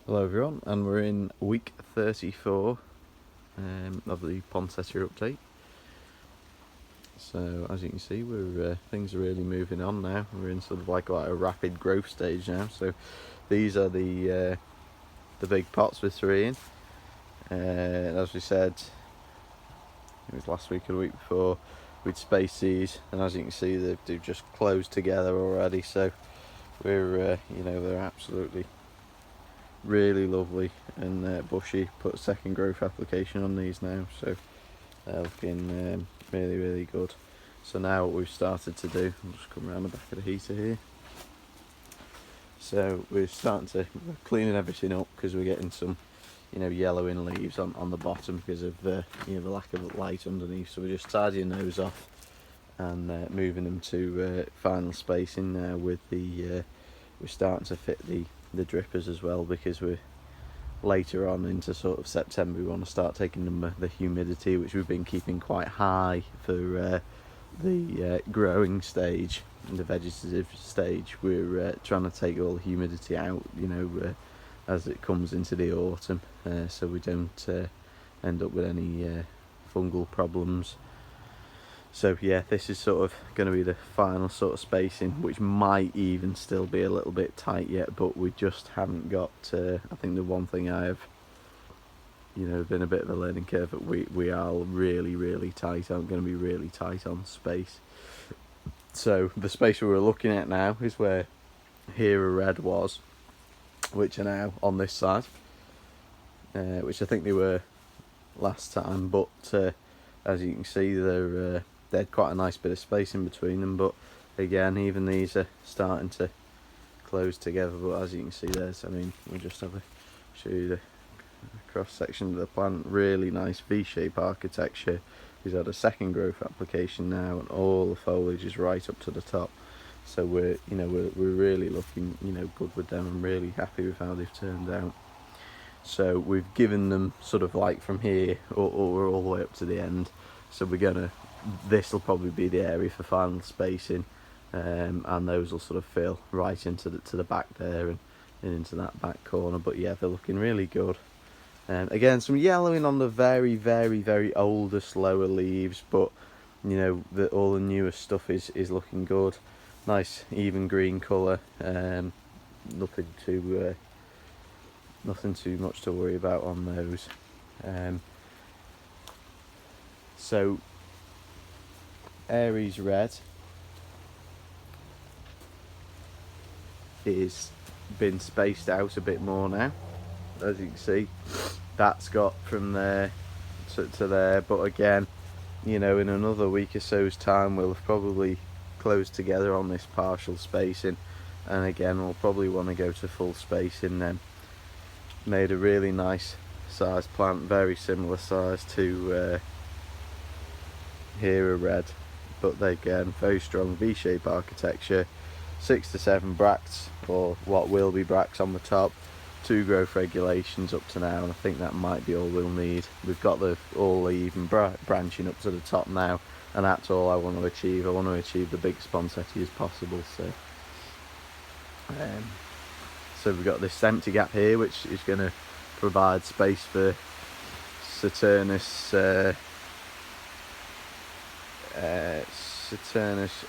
Hello everyone, and we're in week 34 of the Poinsettia update. So as you can see, things are really moving on now. We're in sort of like a rapid growth stage now. So these are the big pots with 3 in. As we said, it was last week or the week before, we'd spaced these, and as you can see, they've just closed together already. So we're they're absolutely really lovely and bushy. Put a second growth application on these now, so they're looking really good. So now what we've started to do, I'll just come around the back of the heater here. So we're cleaning everything up because we're getting some yellowing leaves on the bottom because of the lack of light underneath. So we're just tidying those off and moving them to final spacing now with we're starting to fit the drippers as well, because we're later on into sort of September. We want to start taking the humidity, which we've been keeping quite high for the growing stage, the vegetative stage. We're trying to take all the humidity out, as it comes into the autumn, so we don't end up with any fungal problems. So yeah, this is sort of going to be the final sort of spacing, which might even still be a little bit tight yet, but we just haven't got I think the one thing I have been a bit of a learning curve, but we are really tight. I'm going to be really tight on space. So the space we were looking at now is where Hera Red was, which are now on this side, which I think they were last time, but as you can see, they had quite a nice bit of space in between them. But again, even these are starting to close together. But as you can see, we'll just have a show you the cross section of the plant. Really nice V-shape architecture. He's had a second growth application now, and all the foliage is right up to the top. So we're really looking good with them. I'm really happy with how they've turned out. So we've given them sort of like from here or all the way up to the end. So this will probably be the area for final spacing, and those will sort of fill right into the back there and into that back corner. But yeah, they're looking really good. Again, some yellowing on the very oldest lower leaves, but all the newer stuff is looking good. Nice even green colour. Nothing too much to worry about on those. So Aries Red is been spaced out a bit more now. As you can see, that's got from there to there, but again, in another week or so's time, we'll have probably closed together on this partial spacing, and again, we'll probably want to go to full spacing then. Made a really nice sized plant, very similar size to Hera Red, but again, very strong V-shape architecture, 6 to 7 bracts, or what will be bracts on the top, 2 growth regulations up to now, and I think that might be all we'll need. We've got all the even branching up to the top now, and that's all I want to achieve. I want to achieve the biggest poinsettia as possible. So we've got this empty gap here, which is going to provide space for Saturnus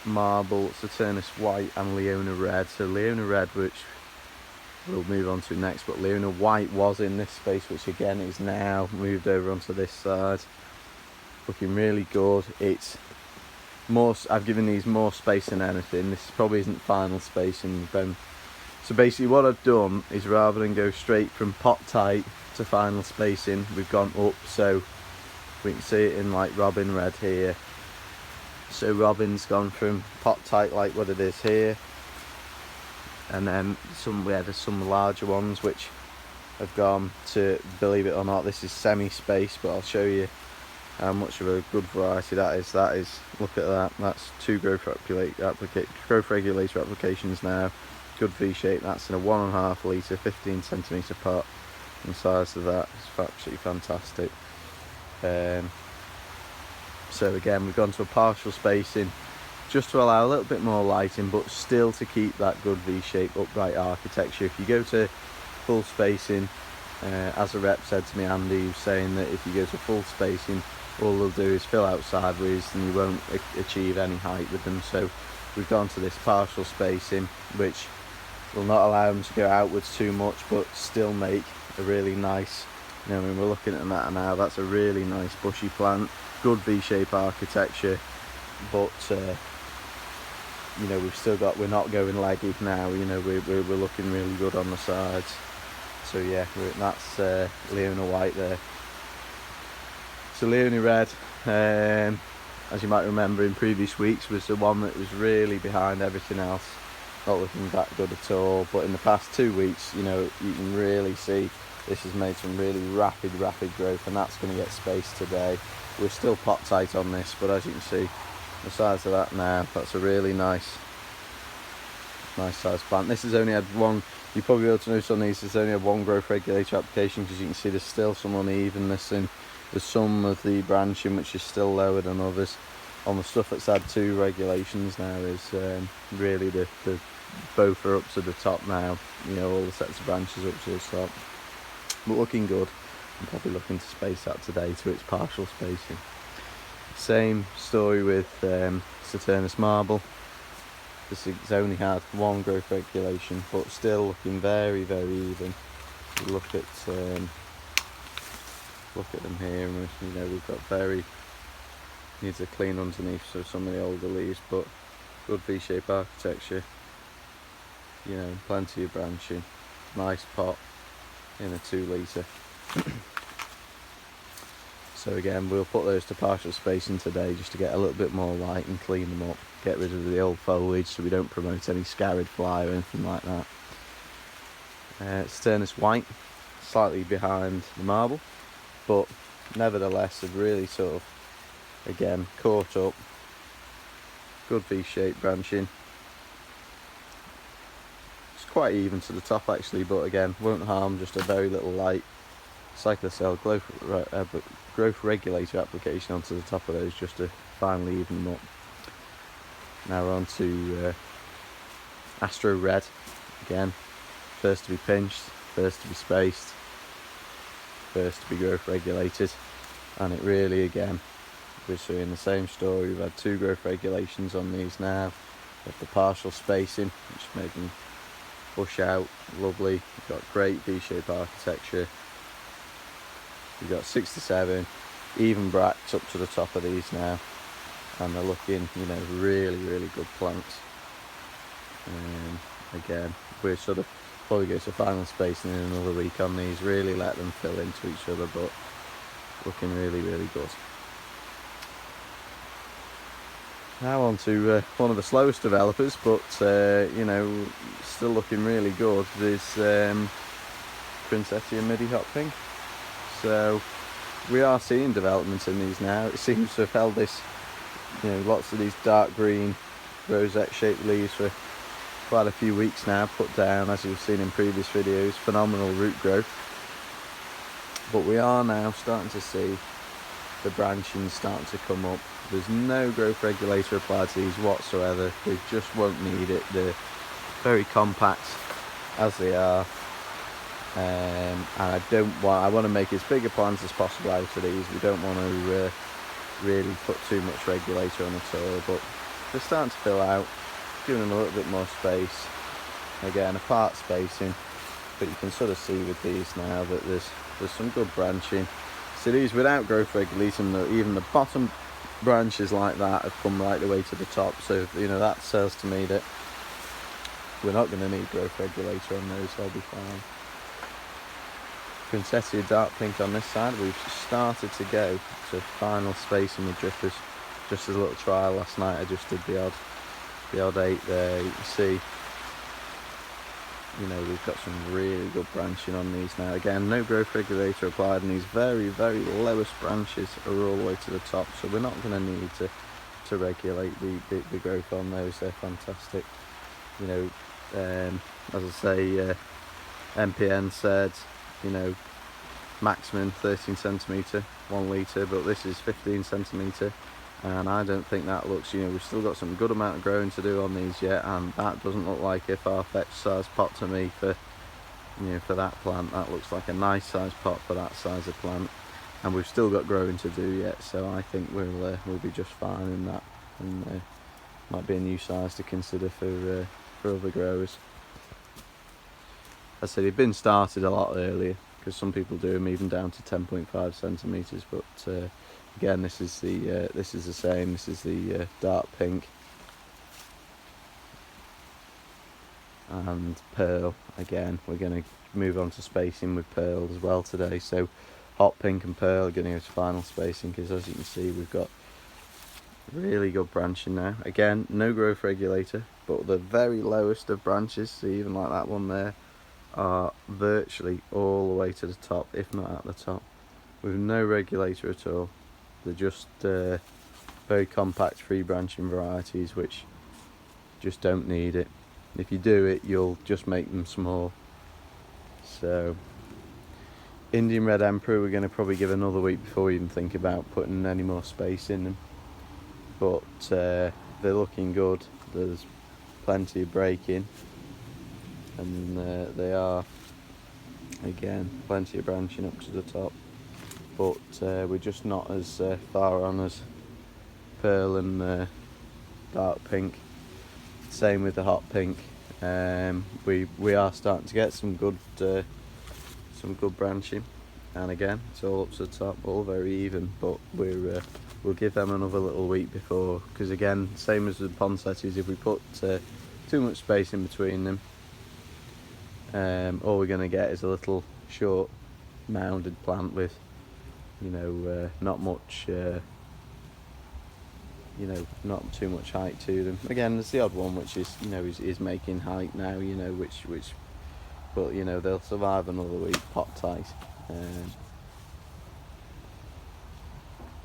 Marble, Saturnus White, and Leona Red. So Leona Red, which we'll move on to next, but Leona White was in this space, which again is now moved over onto this side. Looking really good. It's more, I've given these more space than anything. This probably isn't final spacing then. So basically what I've done is, rather than go straight from pot tight to final spacing, we've gone up. So we can see it in like Robin Red here. So Robin's gone from pot tight like what it is here, and then we had some larger ones which have gone to, believe it or not, this is semi-space, but I'll show you how much of a good variety that is. Look at that, that's 2 growth regulator applications now. Good V-shape. That's in a 1.5 litre 15cm pot, and the size of that is absolutely fantastic. So again, we've gone to a partial spacing just to allow a little bit more lighting, but still to keep that good V-shape upright architecture. If you go to full spacing. As a rep said to me, Andy, he was saying that if you go to full spacing, all they'll do is fill out sideways and you won't achieve any height with them. So we've gone to this partial spacing, which will not allow them to go outwards too much, but still make a really nice, you know, when we're looking at that now, that's a really nice bushy plant, good V-shape architecture, but you know, we've still got, we're not going leggy now, you know, we're looking really good on the sides. So yeah, that's Leona White there. So Leona Red, as you might remember in previous weeks, was the one that was really behind everything else, not looking that good at all. But in the past 2 weeks, you know, you can really see this has made some really rapid growth, and that's going to get spaced today. We're still pot tight on this, but as you can see, the size of that now, that's a really nice sized plant. This has only had one, you probably be able to notice on these, it's only had one growth regulator application, because you can see there's still some unevenness in some of the branching, which is still lower than others. On the stuff that's had 2 regulations now is really the both are up to the top now, you know, all the sets of branches up to the top, but looking good. I'm probably looking to space that today to its partial spacing. Same story with Saturnus marble. This has only had 1 growth regulation, but still looking very even. Look at them here, and you know, we've got needs a clean underneath, so some of the older leaves, but good V-shape architecture, you know, plenty of branching, nice pot in a 2 litre. So again, we'll put those to partial spacing today just to get a little bit more light and clean them up, get rid of the old foliage so we don't promote any scarred fly or anything like that. Saturnus White, slightly behind the marble, but nevertheless have really sort of, again, caught up. Good V-shaped branching. It's quite even to the top actually, but again, won't harm, just a very little light cyclocell growth regulator application onto the top of those just to finally even them up. Now we're on to Astro Red. Again, first to be pinched, first to be spaced, first to be growth regulated, and it really, again, we're seeing the same story. We've had 2 growth regulations on these now. We've the partial spacing, which made them push out lovely. We've got great V-shape architecture. We've got 6 to 7 even bracts up to the top of these now, and they're looking, you know, really good plants. Again, we're sort of probably go to final spacing in another week on these, really let them fill into each other, but looking really good. Now on to one of the slowest developers, but you know, still looking really good, is Poinsettia Midi Hot Pink. So we are seeing development in these now. It seems to have held this, you know, lots of these dark green rosette shaped leaves for quite a few weeks now, put down, as you've seen in previous videos, phenomenal root growth. But we are now starting to see the branching starting to come up. There's no growth regulator applied to these whatsoever. They just won't need it. They're very compact as they are. And I want to make as big a plants as possible out of these. We don't want to really put too much regulator on at all, but they're starting to fill out, giving them a little bit more space. Again, apart spacing, but you can sort of see with these now that there's some good branching. So these, without growth regulating, even the bottom branches like that have come right the way to the top, so you know, that says to me that we're not going to need growth regulator on those, they'll be fine. Poinsettia dark pink on this side. We've started to go to final spacing with drippers. Just as a little trial last night, I just did the odd 8 there. You can see, you know, we've got some really good branching on these now. Again, no growth regulator applied, and these very lowest branches are all the way to the top, so we're not going to need to regulate the growth on those. They're fantastic. You know, as I say, MPN said, you know, maximum 13 centimetre, 1 litre, but this is 15 centimetre, and I don't think that looks, you know, we've still got some good amount of growing to do on these yet, and that doesn't look like a far-fetched size pot to me for, for that plant, that looks like a nice size pot for that size of plant, and we've still got growing to do yet, so I think we'll be just fine in that, and might be a new size to consider for other growers. As I said, they've been started a lot earlier, because some people do them even down to 10.5 centimetres, but again, this is the same. This is the dark pink and pearl. Again, we're going to move on to spacing with pearl as well today, so hot pink and pearl are going to go to final spacing, because as you can see, we've got really good branching now. Again, no growth regulator, but the very lowest of branches, so even like that one there, are virtually all the way to the top, if not at the top, with no regulator at all. They're just very compact free branching varieties which just don't need it. If you do it, you'll just make them small. So Indian Red Emperor, we're going to probably give another week before we even think about putting any more space in them, but they're looking good. There's plenty of breaking, and they are, again, plenty of branching up to the top, but we're just not as far on as pearl and dark pink. Same with the hot pink. We are starting to get some good branching, and again, it's all up to the top, all very even, but we'll give them another little week before, because again, same as with poinsettias, if we put too much space in between them, all we're going to get is a little short mounded plant with not much not too much height to them. Again, there's the odd one which is is making height now, which but they'll survive another week pot tight.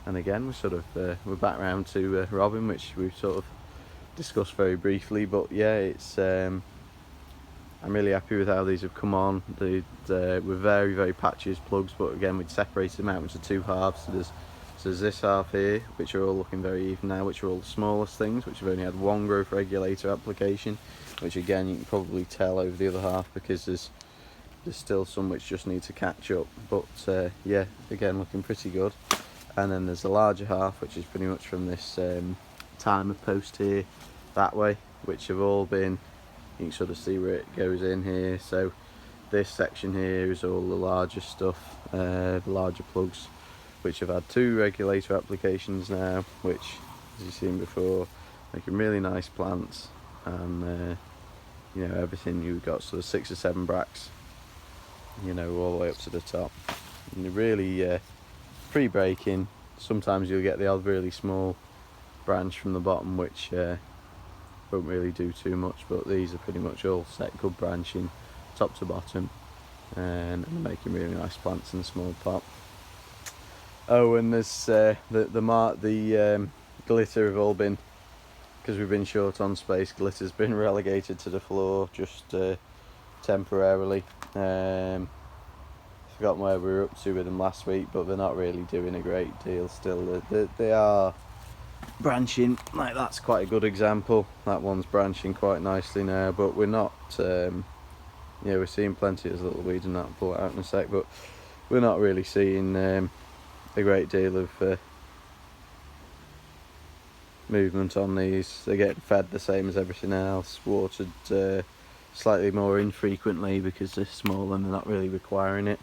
And again, we're back round to Robin, which we've sort of discussed very briefly, but yeah, it's I'm really happy with how these have come on. We're very, very patchy as plugs, but again, we'd separated them out into two halves. So there's this half here, which are all looking very even now, which are all the smallest things, which have only had one growth regulator application, which again, you can probably tell over the other half, because there's still some which just need to catch up, but yeah, again, looking pretty good. And then there's the larger half, which is pretty much from this timer post here that way, which have all been, you can sort of see where it goes in here. So this section here is all the larger stuff, the larger plugs, which have had two regulator applications now, which, as you've seen before, making really nice plants, and everything. You've got sort of 6 or 7 bracts, all the way up to the top, and they're really pre-breaking. Sometimes you'll get the odd really small branch from the bottom, which won't really do too much, but these are pretty much all set good branching top to bottom, and they're making really nice plants in a small pot. Oh, and there's the glitter have all been, because we've been short on space, glitter's been relegated to the floor just temporarily. Forgotten where we were up to with them last week, but they're not really doing a great deal still. They are branching, like that's quite a good example. That one's branching quite nicely now, but we're not we're seeing plenty of little weeds, and that, I'll pull it out in a sec, but we're not really seeing a great deal of movement on these. They're getting fed the same as everything else, watered slightly more infrequently because they're small and they're not really requiring it.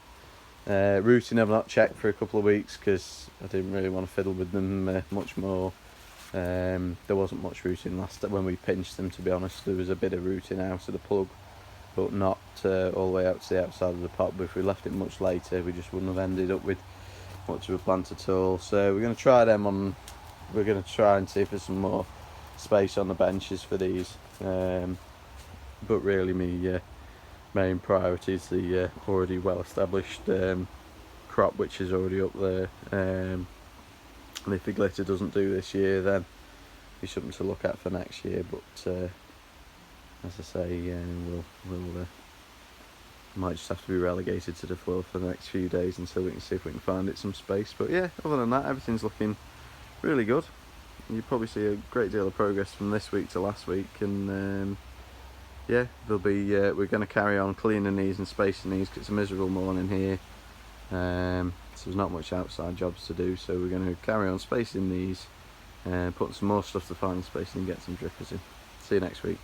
Rooting I've not checked for a couple of weeks because I didn't really want to fiddle with them much more. There wasn't much rooting last when we pinched them, to be honest. There was a bit of rooting out of the plug, but not all the way out to the outside of the pot. But if we left it much later, we just wouldn't have ended up with much of a plant at all. So we're going to try them on. We're going to try and see if there's some more space on the benches for these. But really, my main priority is the already well-established crop, which is already up there. And if the glitter doesn't do this year, then be something to look at for next year. But as I say, we'll might just have to be relegated to the floor for the next few days until we can see if we can find it some space. But yeah, other than that, everything's looking really good. You probably see a great deal of progress from this week to last week, and yeah, there'll be we're going to carry on cleaning these and spacing these because it's a miserable morning here. So there's not much outside jobs to do, so we're going to carry on spacing these and putting some more stuff to final spacing and get some drippers in. See you next week.